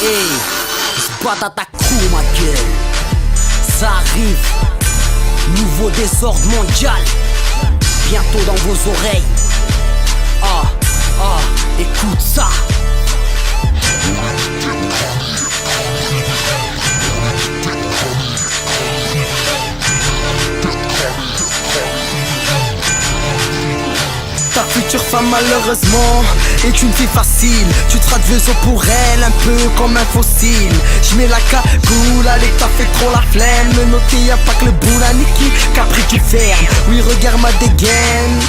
Hey, Batata Crew ma gueule. Ça arrive, nouveau désordre mondial, bientôt dans vos oreilles. Écoute ça. Ta future femme malheureusement est une fille facile. Tu te rates pour elle, un peu comme un fossile. J'mets la cagoule, allez t'as fait trop la flemme. Me noter y'a pas que le boule à Niki qu'après tu fermes. Oui regarde ma dégaine.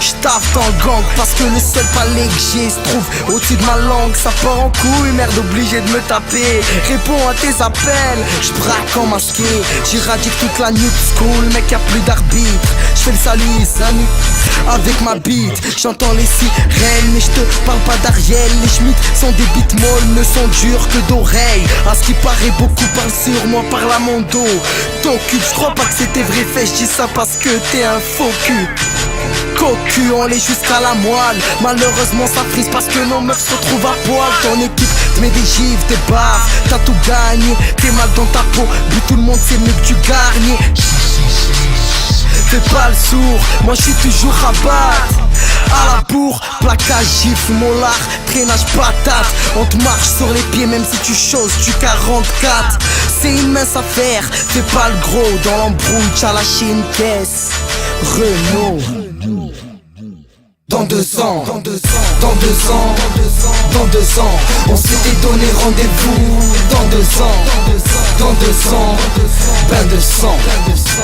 J'taffe dans le gang parce que le seul palais que j'ai se trouve au-dessus de ma langue. Ça part en couille, merde obligé de me taper. Réponds à tes appels, j'braque en masqué. J'irradique toute la new school, mec y'a plus d'arbitre. J'fais le salut, salut avec ma bite. J'entends les sirènes mais j'te parle pas d'Ariel. Les schmitts sont des bites molles, ne sont durs que d'oreilles. À ce qui paraît beaucoup parlent sur moi, parle à mon dos. Ton cul, j'crois pas que c'était vrai fait, j'dis ça parce que t'es un faux cul. Cocu, on l'est jusqu'à la moelle. Malheureusement ça frise parce que nos meufs se retrouvent à poil. Ton équipe te met des gifs, des baffes. T'as tout gagné, t'es mal dans ta peau. But tout le monde sait mieux que tu gagnes. Fais pas le sourd, moi je suis toujours à battre. À la bourre, plaquage, gifle, molar, traînage, patate. On te marche sur les pieds même si tu choses du 44. C'est une mince affaire, fais pas le gros. Dans l'embrouille, t'as lâché une caisse Renault. Dans 2 ans, dans 2 ans, on s'était donné rendez-vous. Dans 2 ans, bain de sang.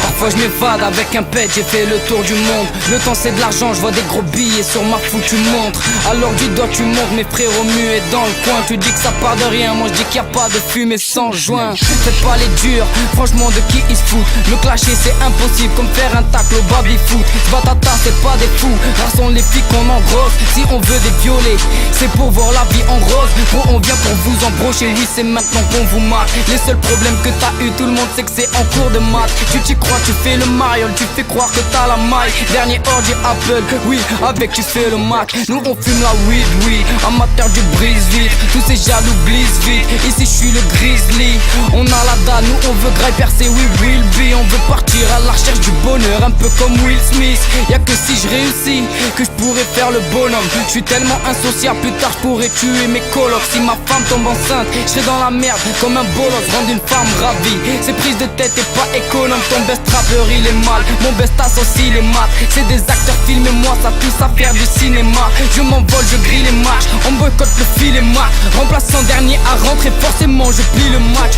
Parfois je m'évade avec un pet, j'ai fait le tour du monde. Le temps c'est de l'argent, je vois des gros billets sur ma foutue montre. Alors du doigt tu montres mes frérots muets dans le coin. Tu dis que ça part de rien, moi je dis qu'il y a pas de fumée sans joint. Faites pas les durs, franchement de qui ils se foutent. Me clasher c'est impossible, comme faire un tacle au baby-foot. Batata c'est pas des fous, rares sont les filles qu'on engrosse. Si on veut des violets, c'est pour voir la vie en rose. Gros on vient pour vous embrocher, oui c'est maintenant qu'on vous marque. Les seuls problèmes que t'as eu, tout le monde sait que c'est en cours de maths. Tu t'y crois, tu fais le mariole, tu fais croire que t'as la maille. Dernier ordi Apple, oui, avec tu fais le Mac. Nous on fume la weed, oui, amateur du brise vite. Tous ces jaloux glissent vite, ici je suis le grizzly. On a la dalle, nous on veut graille percer, oui Will be. On veut partir à la recherche du bonheur, un peu comme Will Smith. Y'a que si je réussis, que je pourrais faire le bonhomme. Je suis tellement insociable, plus tard je pourrais tuer mes colocs. Si ma femme tombe enceinte, je serai dans la merde comme un bolos. Rendre une femme ravie, c'est prise de tête et pas économe. Ton best rapper il est mal, mon best ass aussi il est mat. C'est des acteurs filmés, moi ça pousse à faire du cinéma. Je m'envole, je grille les marches, on boycotte le fil et mat. Remplaçant dernier à rentrer, forcément je plie le match.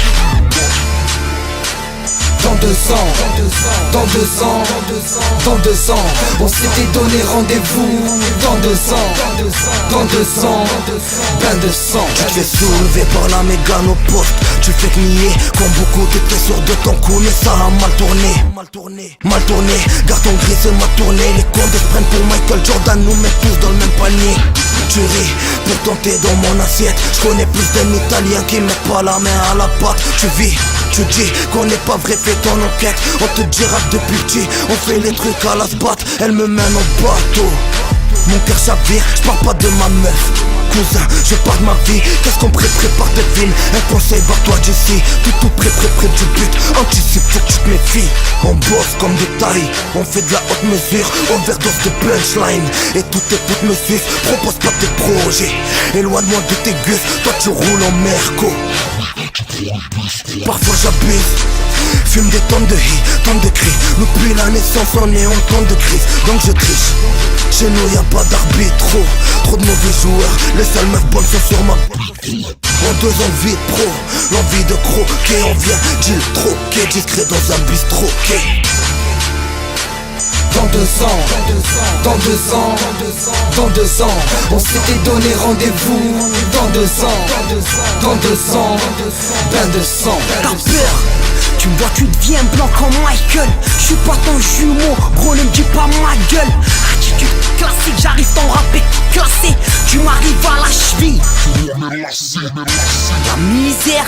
Dans 2 ans, on s'était donné rendez-vous. Dans 2 ans, bain de sang. Tu te fais soulever par la mégane au poste. Tu fais te nier, comme beaucoup t'étais sûr de ton coup. Mais ça a mal tourné, garde ton gris c'est mal tourné. Les comptes se prennent pour Michael Jordan, nous mettent tous dans le même panier. Tu ris, pourtant t'es dans mon assiette. Je connais plus d'un Italien qui met pas la main à la pâte. Tu vis, tu dis qu'on n'est pas vrai, fais ton enquête. On te dira que depuis petit, on fait les trucs à la spot. Elle me mène au bateau, mon cœur chavire, je parle pas de ma meuf. Cousin, je parle de ma vie, qu'est-ce qu'on prépare tes villes. Un conseil, barre-toi d'ici, tout près du but. Anticipe, faut que tu te méfies. On bosse comme des tailles, on fait de la haute mesure. Overdose de punchline, et toutes tes potes me suivent. Propose pas tes projets, éloigne-moi de tes gus. Toi tu roules en merco. Parfois j'abuse, fume des tonnes de hits, tonnes de cris. Depuis la naissance on est en temps de crise, donc je triche. Chez nous y'a pas d'arbitre, trop de mauvais joueurs. Les seules meufs bonnes sont sur ma en 2 envies de pro, l'envie de croquer. On vient deal troquer, discret dans un bistrot. Dans 2 ans, on s'était donné rendez-vous. Dans 2 ans, bain de sang. T'as peur? Tu me vois, tu deviens blanc comme Michael. Je suis pas ton jumeau, gros ne me dis pas ma gueule. Attitude classique, j'arrive ton rap classé. Tu m'arrives à la cheville. La misère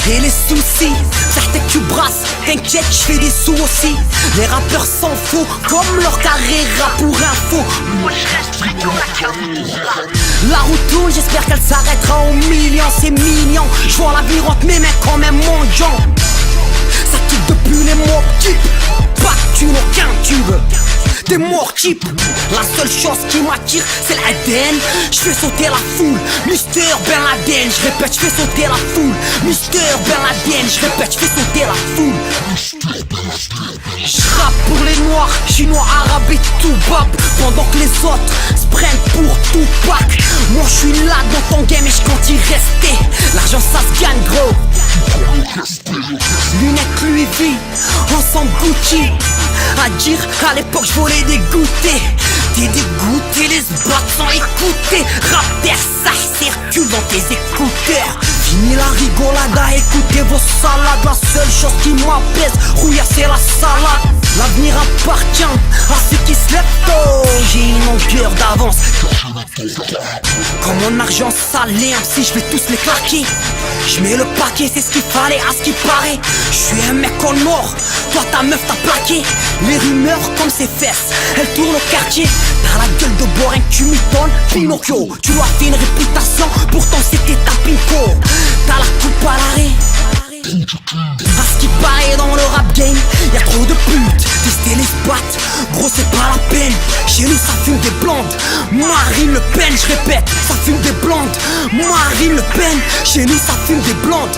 et les soucis, certains que tu brasses, t'inquiète, je fais des sous aussi. Les rappeurs s'en foutent comme leur carrière pour info. Moi je reste dans la cave. La route tourne, j'espère qu'elle s'arrêtera au million, c'est mignon. feignant. Je vois l'avenir entre mes mains comme un mendiant. Ça kick depuis les mots type. Pas de thune, aucun tube. T'es mort type. La seule chose qui m'attire c'est l'ADN. Je fais sauter la foule. Mister Ben Laden. Je répète, je fais sauter la foule. Mister Ben Laden. Je répète, je fais sauter la foule. J'rappe pour les noirs, chinois, arabes et tout bab. Pendant que les autres se prennent pour tout pack. Moi je suis là dans ton game et je compte y rester. L'argent ça se gagne gros. Lunettes Louis V, ensemble Gucci. À dire à l'époque je volais des goûters. T'es dégoûté, les boîtes sans écouter. Rap terre, ça circule dans tes écouteurs. Fini la rigolade, écoutez vos salades. La seule chose qui m'apaise, rouilla c'est la salade. L'avenir appartient à ceux qui se lèvent tôt. J'ai une longueur d'avance. Quand mon argent salé, si je vais tous les claquer. Je mets le paquet, c'est ce qu'il fallait à ce qui paraît. Je suis un mec en or, toi ta meuf t'a plaqué. Les rumeurs comme ses fesses, elles tournent au quartier. T'as la gueule de boire un cumiton, Pinocchio. Tu lui as fait une réputation, pourtant c'était ta pinko. T'as la coupe à l'arrêt. À ce qui paraît dans le rap game, y'a trop de putes. Tester les spots, gros c'est pas la peine. Chez nous ça fume des blondes. Marine Le Pen, je répète, ça fume des blondes. Marine Le Pen, chez nous ça fume des blondes.